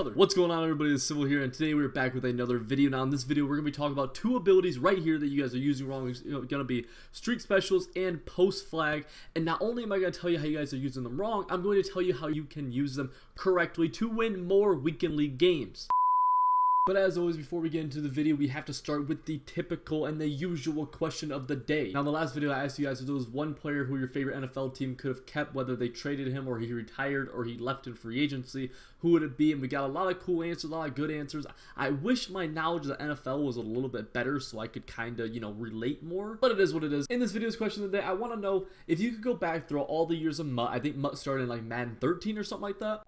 other. What's going on, everybody? It's Civil here, and today we're back with another video. Now in this video we're going to be talking about two abilities right here that you guys are using wrong. It's going to be streak specials and post flag. And not only am I going to tell you how you guys are using them wrong, I'm going to tell you how you can use them correctly to win more weekend league games. But as always, before we get into the video, we have to start with the typical and the usual question of the day. Now, in the last video, I asked you guys if there was one player who your favorite NFL team could have kept, whether they traded him or he retired or he left in free agency, who would it be? And we got a lot of cool answers, a lot of good answers. I wish my knowledge of the NFL was a little bit better so I could kind of, relate more. But it is what it is. In this video's question of the day, I want to know if you could go back through all the years of Mutt. I think Mutt started in like Madden 13 or something like that.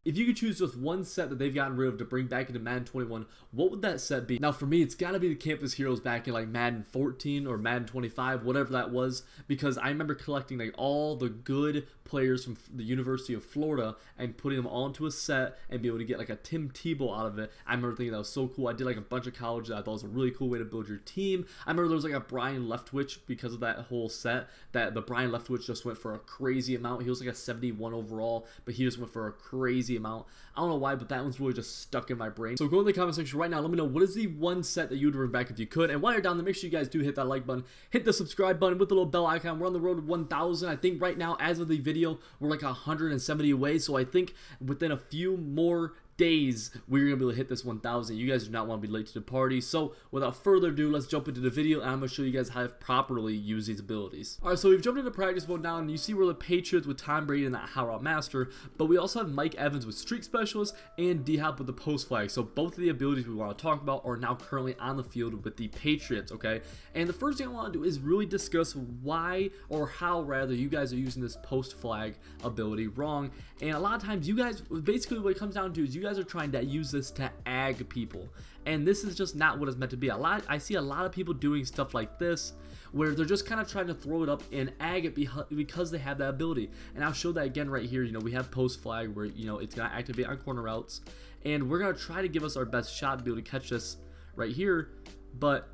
If you could choose just one set that they've gotten rid of to bring back into Madden 21, what would that set be? Now for me, it's got to be the Campus Heroes back in like Madden 14 or Madden 25, whatever that was, because I remember collecting like all the good players from the University of Florida and putting them all into a set and be able to get like a Tim Tebow out of it. I remember thinking that was so cool. I did like a bunch of colleges that I thought was a really cool way to build your team. I remember there was like a Brian Leftwich because of that whole set, that the Brian Leftwich just went for a crazy amount. He was like a 71 overall, but he just went for a crazy amount. I don't know why, but that one's really just stuck in my brain. So go in the comment section right now. Let me know what is the one set that you would bring back if you could. And while you're down there, make sure you guys do hit that like button, hit the subscribe button with the little bell icon. We're on the road to 1,000. I think right now, as of the video, we're like 170 away. So I think within a few more days we're gonna be able to hit this 1,000. You guys do not want to be late to the party. So without further ado, let's jump into the video and I'm gonna show you guys how to properly use these abilities. Alright, so we've jumped into practice mode now, and you see we're the Patriots with Tom Brady and that How Route Master, but we also have Mike Evans with Streak Specialist and D-Hop with the Post Flag. So both of the abilities we want to talk about are now currently on the field with the Patriots, okay? And the first thing I want to do is really discuss why, or how rather, you guys are using this Post Flag ability wrong. And a lot of times you guys, basically what it comes down to is you guys are trying to use this to ag people, and this is just not what it's meant to be. I see a lot of people doing stuff like this where they're just kind of trying to throw it up and ag it because they have that ability. And I'll show that again right here. We have Post Flag where it's gonna activate on corner routes, and we're gonna try to give us our best shot to be able to catch this right here, but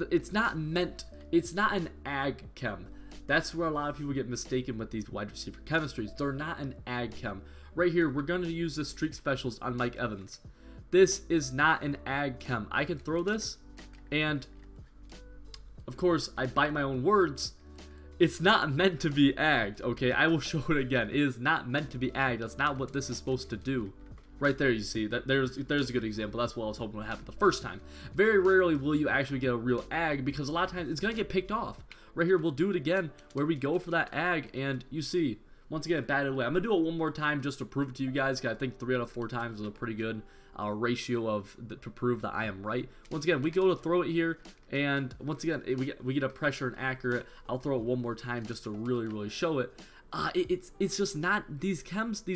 it's not an ag chem. That's where a lot of people get mistaken with these wide receiver chemistries. They're not an ag chem. Right here, we're going to use the Streak Specials on Mike Evans. This is not an ag chem. I can throw this, and of course, I bite my own words. It's not meant to be agged, okay? I will show it again. It is not meant to be agged. That's not what this is supposed to do. Right there, you see that there's a good example. That's what I was hoping would happen the first time. Very rarely will you actually get a real ag, because a lot of times it's gonna get picked off. Right here, we'll do it again where we go for that ag, and you see, once again, batted away. I'm gonna do it one more time just to prove it to you guys, because I think 3 out of 4 times is a pretty good ratio to prove that I am right. Once again, we go to throw it here, and once again, we get a pressure and accurate. I'll throw it one more time just to really show it. It's just not, these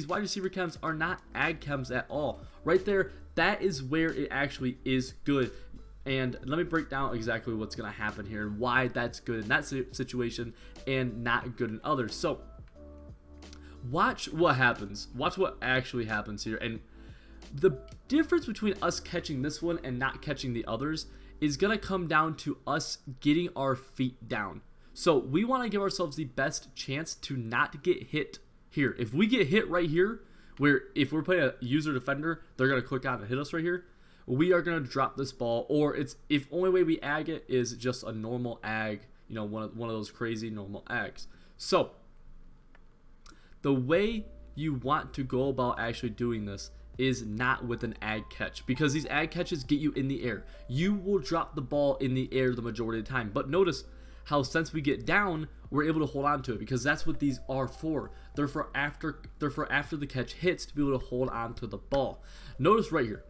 wide receiver chems are not ag chems at all. Right there, that is where it actually is good. And let me break down exactly what's going to happen here and why that's good in that situation and not good in others. So watch what happens. Watch what actually happens here. And the difference between us catching this one and not catching the others is going to come down to us getting our feet down. So we want to give ourselves the best chance to not get hit here. If we get hit right here, where if we're playing a user defender, they're going to click on and hit us right here, we are going to drop this ball, or if only way we ag it is just a normal ag, one of those crazy normal ags. So the way you want to go about actually doing this is not with an ag catch, because these ag catches get you in the air. You will drop the ball in the air the majority of the time, but notice how since we get down, we're able to hold on to it, because that's what these are for. They're for after the catch hits, to be able to hold on to the ball. Notice right here.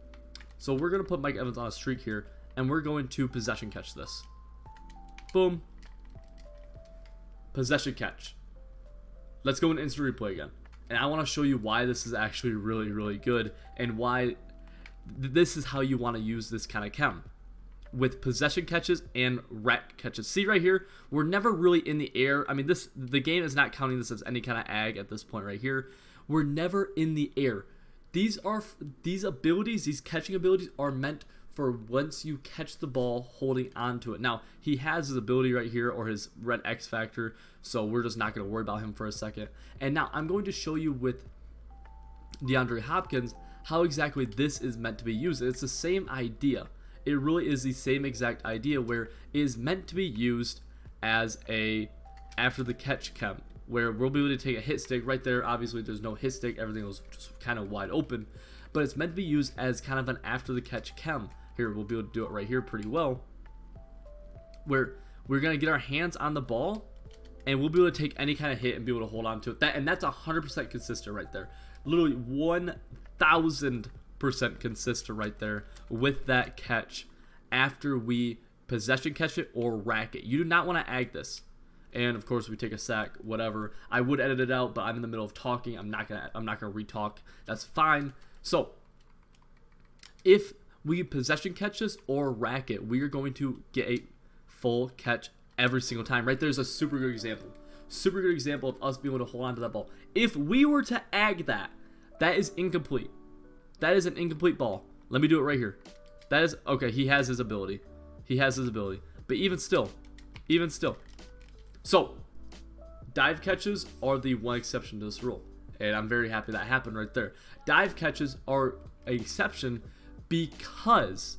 So we're going to put Mike Evans on a streak here, and we're going to possession catch this. Boom. Possession catch. Let's go into instant replay again. And I want to show you why this is actually really good, and why this is how you want to use this kind of chem. With possession catches and rat catches. See right here, we're never really in the air. I mean, the game is not counting this as any kind of ag at this point right here. We're never in the air. These abilities, these catching abilities, are meant for once you catch the ball holding on to it. Now, he has his ability right here, or his red X factor, so we're just not going to worry about him for a second. And now I'm going to show you with DeAndre Hopkins, how exactly this is meant to be used. It's the same idea. It really is the same exact idea where it is meant to be used as a after the catch chem, where we'll be able to take a hit stick right there. Obviously there's no hit stick, everything was just kind of wide open, but it's meant to be used as kind of an after the catch chem. Here, we'll be able to do it right here pretty well, where we're going to get our hands on the ball and we'll be able to take any kind of hit and be able to hold on to it. And that's 100% consistent right there. Literally 1000% consistent right there with that catch after we possession catch it or rack it. You do not want to ag this. And of course we take a sack, whatever. I would edit it out, but I'm in the middle of talking. I'm not gonna re-talk. That's fine. So if we possession catch this or rack it, we are going to get a full catch every single time. Right there's a super good example. Super good example of us being able to hold on to that ball. If we were to ag that, that is incomplete. That is an incomplete ball. Let me do it right here. That is okay. He has his ability. He has his ability. But even still. So, dive catches are the one exception to this rule. And I'm very happy that happened right there. Dive catches are an exception because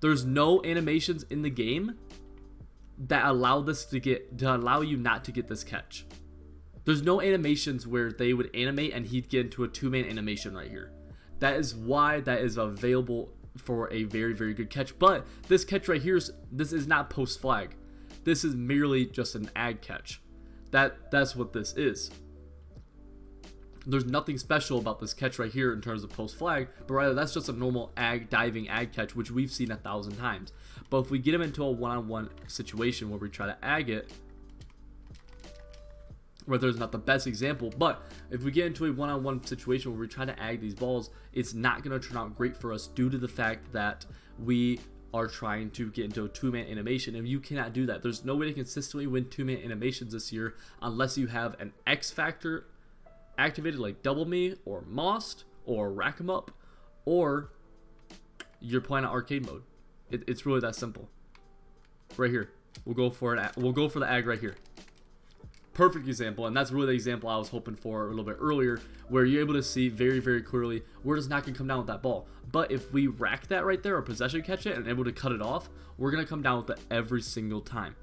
there's no animations in the game that allow you not to get this catch. There's no animations where they would animate and he'd get into a two-man animation right here. That is why that is available for a very, very good catch. But this catch right here, this is not post flag. This is merely just an ag catch. That's what this is. There's nothing special about this catch right here in terms of post flag, but rather that's just a normal diving ag catch, which we've seen 1,000 times. But if we get him into a one-on-one situation where we try to ag it, where there's not the best example, but if we get into a one-on-one situation where we try to ag these balls, it's not going to turn out great for us due to the fact that we are trying to get into a two-man animation, and you cannot do that. There's no way to consistently win two-man animations this year unless you have an X factor activated like Double Me or Most or Rack 'em Up, or you're playing on arcade mode. It's really that simple. Right here, we'll go for it. We'll go for the ag right here. Perfect example, and that's really the example I was hoping for a little bit earlier, where you're able to see very, very clearly we're just not going to come down with that ball. But if we rack that right there or possession catch it and able to cut it off, we're going to come down with it every single time.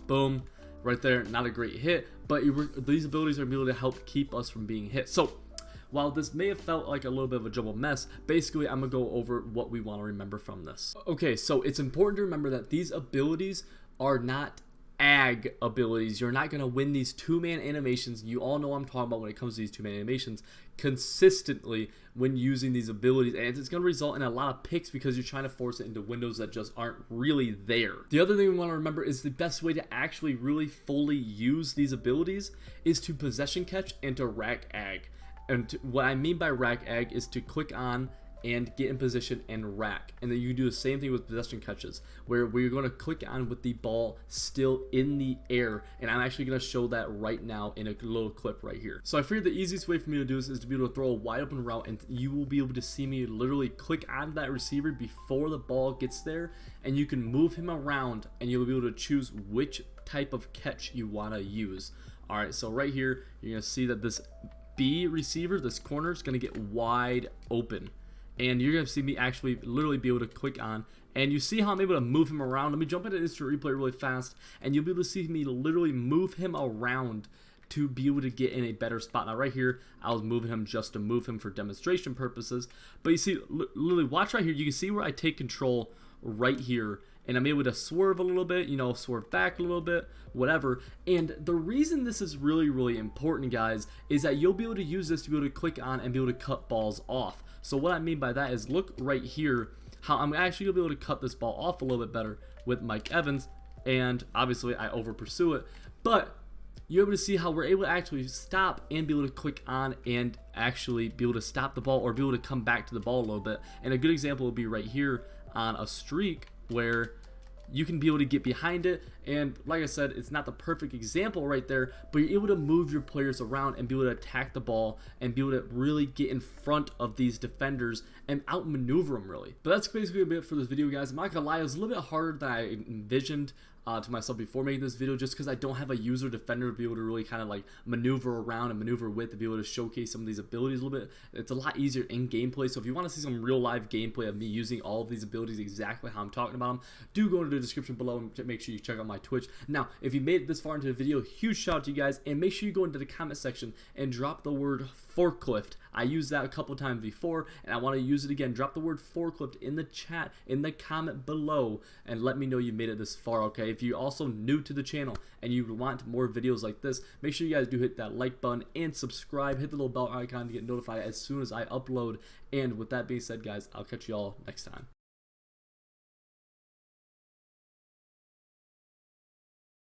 Boom. Right there, not a great hit, but these abilities are able to help keep us from being hit. So while this may have felt like a little bit of a jumbled mess, basically I'm going to go over what we want to remember from this. Okay, so it's important to remember that these abilities are not ag abilities. You're not going to win these two-man animations. You all know what I'm talking about when it comes to these two-man animations consistently when using these abilities, and it's going to result in a lot of picks because you're trying to force it into windows that just aren't really there. The other thing we want to remember is the best way to actually really fully use these abilities is to possession catch and to rack ag. And what I mean by rack ag is to click on and get in position and rack, and then you do the same thing with possession catches, where we're going to click on with the ball still in the air, and I'm actually going to show that right now in a little clip right here. So I figured the easiest way for me to do this is to be able to throw a wide open route, and you will be able to see me literally click on that receiver before the ball gets there, and you can move him around and you'll be able to choose which type of catch you want to use. Alright, so right here you're going to see that this B receiver, this corner, is going to get wide open. And you're going to see me actually literally be able to click on, and you see how I'm able to move him around. Let me jump into instant replay really fast, and you'll be able to see me literally move him around to be able to get in a better spot. Now right here, I was moving him just to move him for demonstration purposes, but you see, literally watch right here, you can see where I take control right here, and I'm able to swerve a little bit, you know, swerve back a little bit, whatever. And the reason this is really, really important, guys, is that you'll be able to use this to be able to click on and be able to cut balls off. So what I mean by that is, look right here, how I'm actually going to be able to cut this ball off a little bit better with Mike Evans, and obviously I over pursue it, but you're able to see how we're able to actually stop and be able to click on and actually be able to stop the ball or be able to come back to the ball a little bit. And a good example would be right here on a streak where you can be able to get behind it, and like I said, it's not the perfect example right there, but you're able to move your players around and be able to attack the ball and be able to really get in front of these defenders and outmaneuver them really. But that's basically a bit for this video, guys. I'm not gonna lie, it was a little bit harder than I envisioned. to myself before making this video, just because I don't have a user defender to be able to really kind of like maneuver around and maneuver with, to be able to showcase some of these abilities a little bit. It's a lot easier in gameplay. So if you want to see some real live gameplay of me using all of these abilities exactly how I'm talking about them, do go into the description below and make sure you check out my Twitch. Now, if you made it this far into the video, huge shout out to you guys, and make sure you go into the comment section and drop the word forklift. I used that a couple times before, and I want to use it again. Drop the word forklift in the chat, in the comment below, and let me know you made it this far, okay? If you're also new to the channel and you want more videos like this, make sure you guys do hit that like button and subscribe. Hit the little bell icon to get notified as soon as I upload. And with that being said, guys, I'll catch you all next time.